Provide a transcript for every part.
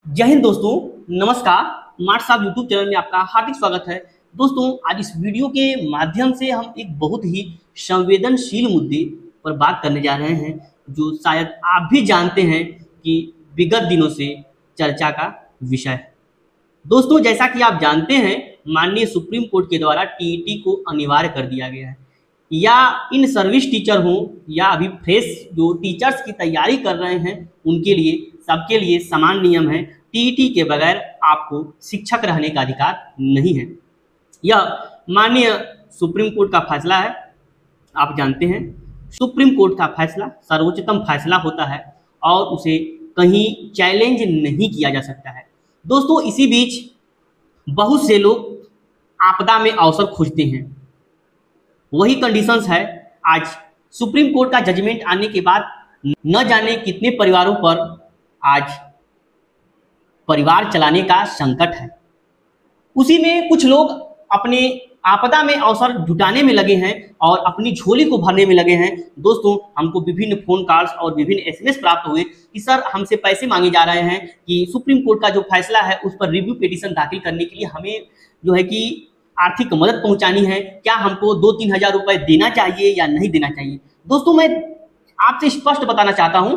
जय हिंद दोस्तों। नमस्कार। मार्ट साहब यूट्यूब चैनल में आपका हार्दिक स्वागत है। दोस्तों, आज इस वीडियो के माध्यम से हम एक बहुत ही संवेदनशील मुद्दे पर बात करने जा रहे हैं, जो शायद आप भी जानते हैं कि विगत दिनों से चर्चा का विषय है। दोस्तों, जैसा कि आप जानते हैं, माननीय सुप्रीम कोर्ट के द्वारा टीईटी को अनिवार्य कर दिया गया है। या इन सर्विस टीचर हों या अभी फ्रेश जो टीचर्स की तैयारी कर रहे हैं, उनके लिए सबके लिए समान नियम है। टीईटी के बगैर आपको शिक्षक रहने का अधिकार नहीं है। यह माननीय सुप्रीम कोर्ट का फैसला है। आप जानते हैं, सुप्रीम कोर्ट का फैसला सर्वोच्चतम फैसला होता है और उसे कहीं चैलेंज नहीं किया जा सकता है। दोस्तों, इसी बीच बहुत से लोग आपदा में अवसर खोजते हैं। वही कंडीशंस है। आज सुप्रीम कोर्ट का जजमेंट आने के बाद न जाने कितने परिवारों पर आज परिवार चलाने का संकट है। उसी में कुछ लोग अपने आपदा में अवसर जुटाने में लगे हैं और अपनी झोली को भरने में लगे हैं। दोस्तों, हमको विभिन्न फोन कॉल्स और विभिन्न एसएमएस प्राप्त हुए कि सर, हमसे पैसे मांगे जा रहे हैं कि सुप्रीम कोर्ट का जो फैसला है उस पर रिव्यू पिटीशन दाखिल करने के लिए हमें जो है कि आर्थिक मदद पहुंचानी है। क्या हमको 2-3 हज़ार रुपए देना चाहिए या नहीं देना चाहिए? दोस्तों, मैं आपसे स्पष्ट बताना चाहता हूं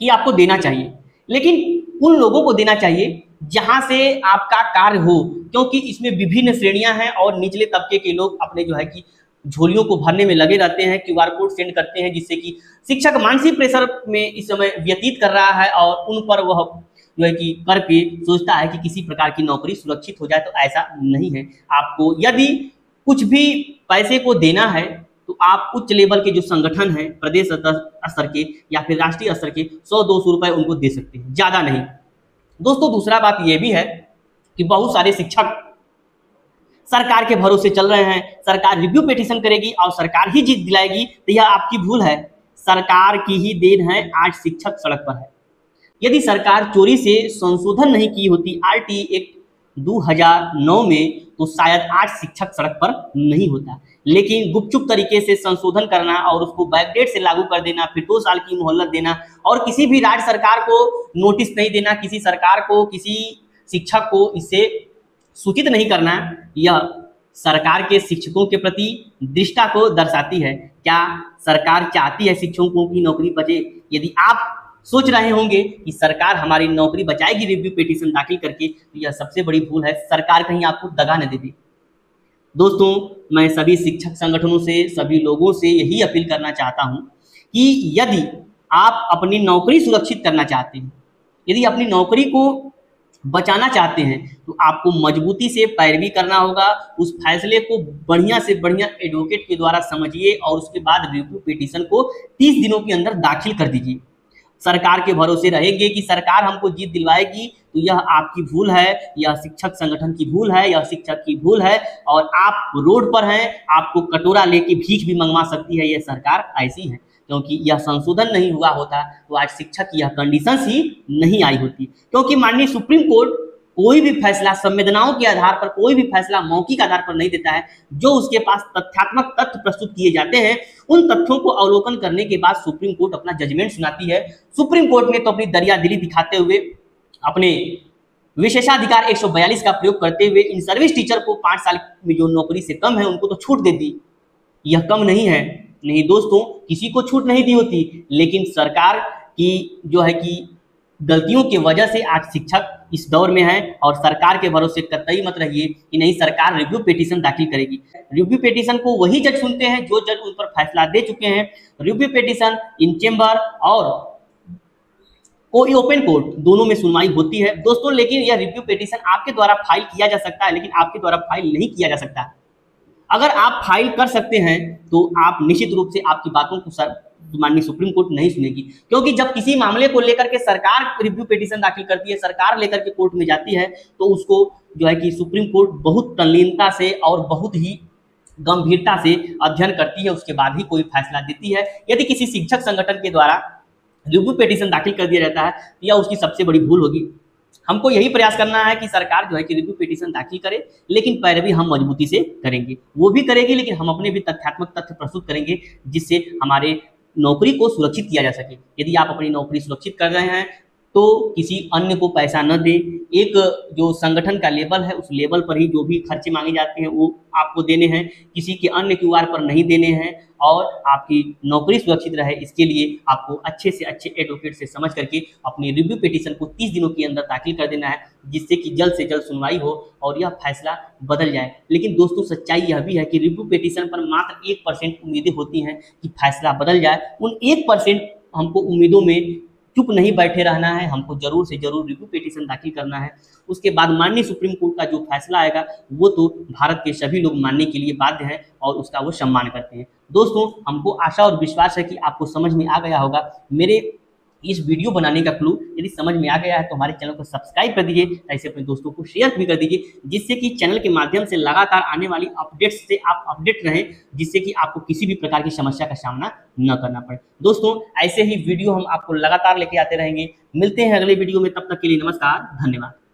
कि आपको देना चाहिए, लेकिन उन लोगों को देना चाहिए जहां से आपका कार्य हो, क्योंकि इसमें विभिन्न श्रेणियां हैं और निचले तबके के लोग अपने जो है कि झोलियों को भरने में लगे रहते हैं, क्यूआर कोड सेंड करते हैं, जिससे कि शिक्षक मानसिक प्रेशर में इस समय व्यतीत कर रहा है और उन पर वह जो है कि करके सोचता है कि किसी प्रकार की नौकरी सुरक्षित हो जाए। तो ऐसा नहीं है। आपको यदि कुछ भी पैसे को देना है तो आप उच्च लेवल के जो संगठन हैं, प्रदेश स्तर के या फिर राष्ट्रीय स्तर के 100-200 रुपए उनको दे सकते हैं, ज़्यादा नहीं। दोस्तों, दूसरा बात यह भी है कि बहुत सारे शिक्षक सरकार के भरोसे चल रहे हैं। सरकार रिव्यू पिटीशन करेगी और सरकार ही जीत दिलाएगी, तो यह आपकी भूल है। सरकार की ही देन है आज शिक्षक सड़क पर है। यदि सरकार चोरी से संशोधन नहीं की होती आरटी एक्ट 2009 में, तो शायद आज शिक्षक सड़क पर नहीं होता। लेकिन गुपचुप तरीके से संशोधन करना और उसको बैकडेट से लागू कर देना, फिर 2 साल की मोहलत देना और किसी भी राज्य सरकार को नोटिस नहीं देना, किसी सरकार को, किसी शिक्षक को इससे सूचित नहीं करना, यह सरकार के शिक्षकों के प्रति दृष्टा को दर्शाती है। क्या सरकार चाहती है शिक्षकों की नौकरी बचे? यदि आप सोच रहे होंगे कि सरकार हमारी नौकरी बचाएगी रिव्यू पिटीशन दाखिल करके, तो यह सबसे बड़ी भूल है। सरकार कहीं आपको दगा न दे दे। दोस्तों, मैं सभी शिक्षक संगठनों से, सभी लोगों से यही अपील करना चाहता हूं कि यदि आप अपनी नौकरी सुरक्षित करना चाहते हैं, यदि अपनी नौकरी को बचाना चाहते हैं, तो आपको मजबूती से पैरवी करना होगा। उस फैसले को बढ़िया से बढ़िया एडवोकेट के द्वारा समझिए और उसके बाद रिव्यू पिटीशन को 30 दिनों के अंदर दाखिल कर दीजिए। सरकार के भरोसे रहेंगे कि सरकार हमको जीत दिलवाएगी, तो यह आपकी भूल है, यह शिक्षक संगठन की भूल है, यह शिक्षक की भूल है। और आप रोड पर हैं, आपको कटोरा लेके भीख भी मंगवा सकती है यह सरकार। ऐसी है, क्योंकि यह संशोधन नहीं हुआ होता तो आज शिक्षक की यह कंडीशंस ही नहीं आई होती। क्योंकि माननीय सुप्रीम कोर्ट कोई भी फैसला संवेदनाओं के आधार पर, कोई भी फैसला मौखिक आधार पर नहीं देता है। जो उसके पास तथ्यात्मक तथ्य प्रस्तुत किए जाते हैं, उन तथ्यों को अवलोकन करने के बाद सुप्रीम कोर्ट अपना जजमेंट सुनाती है। सुप्रीम कोर्ट ने तो अपनी दरियादिली दिखाते हुए, अपने विशेषाधिकार 142 का प्रयोग करते हुए इन सर्विस टीचर को 5 साल में जो नौकरी से कम है उनको तो छूट दे दी। यह कम नहीं है। नहीं दोस्तों, किसी को छूट नहीं दी होती, लेकिन सरकार की जो है कि गलतियों की वजह से आज शिक्षक इस दौर में है। और सरकार के भरोसे कतई मत रहिए कि नहीं, सरकार रिव्यू पिटीशन दाखिल करेगी। रिव्यू पिटीशन को वही जज सुनते हैं जो जज उन पर फैसला दे चुके हैं। रिव्यू पिटीशन इन चेंबर और कोई ओपन कोर्ट दोनों में सुनवाई होती है दोस्तों। लेकिन यह रिव्यू पिटीशन आपके द्वारा फाइल किया जा सकता है, लेकिन आपके द्वारा फाइल नहीं किया जा सकता। अगर आप फाइल कर सकते हैं तो आप निश्चित रूप से आपकी बातों को माननीय सुप्रीम कोर्ट नहीं सुनेगी। क्योंकि जब किसी मामले को लेकर के सरकार रिव्यू पिटीशन दाखिल करती है, सरकार लेकर के कोर्ट में जाती है, तो उसको जो है कि सुप्रीम कोर्ट बहुत तल्लीनता से और बहुत ही गंभीरता से अध्ययन करती है, उसके बाद ही कोई फैसला देती है। यदि किसी शिक्षक संगठन के द्वारा रिव्यू पिटीशन दाखिल कर दिया जाता है तो यह उसकी सबसे बड़ी भूल होगी। हमको यही प्रयास करना है कि सरकार जो है कि रिव्यू पिटीशन दाखिल करे, लेकिन पैरवी हम मजबूती से करेंगे। वो भी करेगी, लेकिन हम अपने भी तथ्यात्मक तथ्य प्रस्तुत करेंगे जिससे हमारे नौकरी को सुरक्षित किया जा सके। यदि आप अपनी नौकरी सुरक्षित कर रहे हैं तो किसी अन्य को पैसा न दे। एक जो संगठन का लेवल है उस लेवल पर ही जो भी खर्चे मांगे जाते हैं वो आपको देने हैं, किसी के अन्य क्यूआर पर नहीं देने हैं। और आपकी नौकरी सुरक्षित रहे इसके लिए आपको अच्छे से अच्छे एडवोकेट से समझ करके अपनी रिव्यू पिटीशन को 30 दिनों के अंदर दाखिल कर देना है, जिससे कि जल्द से जल्द सुनवाई हो और यह फैसला बदल जाए। लेकिन दोस्तों सच्चाई यह भी है कि रिव्यू पिटीशन पर मात्र 1% उम्मीदें होती हैं कि फैसला बदल जाए। उन 1% हमको उम्मीदों में चुप नहीं बैठे रहना है, हमको जरूर से जरूर रिव्यू पिटीशन दाखिल करना है। उसके बाद माननीय सुप्रीम कोर्ट का जो फैसला आएगा वो तो भारत के सभी लोग मानने के लिए बाध्य हैं और उसका वो सम्मान करते हैं। दोस्तों हमको आशा और विश्वास है कि आपको समझ में आ गया होगा मेरे इस वीडियो बनाने का क्लू। यदि समझ में आ गया है तो हमारे चैनल को सब्सक्राइब कर दीजिए, ऐसे अपने दोस्तों को शेयर भी कर दीजिए, जिससे कि चैनल के माध्यम से लगातार आने वाली अपडेट्स से आप अपडेट रहें, जिससे कि आपको किसी भी प्रकार की समस्या का सामना न करना पड़े। दोस्तों ऐसे ही वीडियो हम आपको लगातार लेके आते रहेंगे। मिलते हैं अगले वीडियो में, तब तक के लिए नमस्कार, धन्यवाद।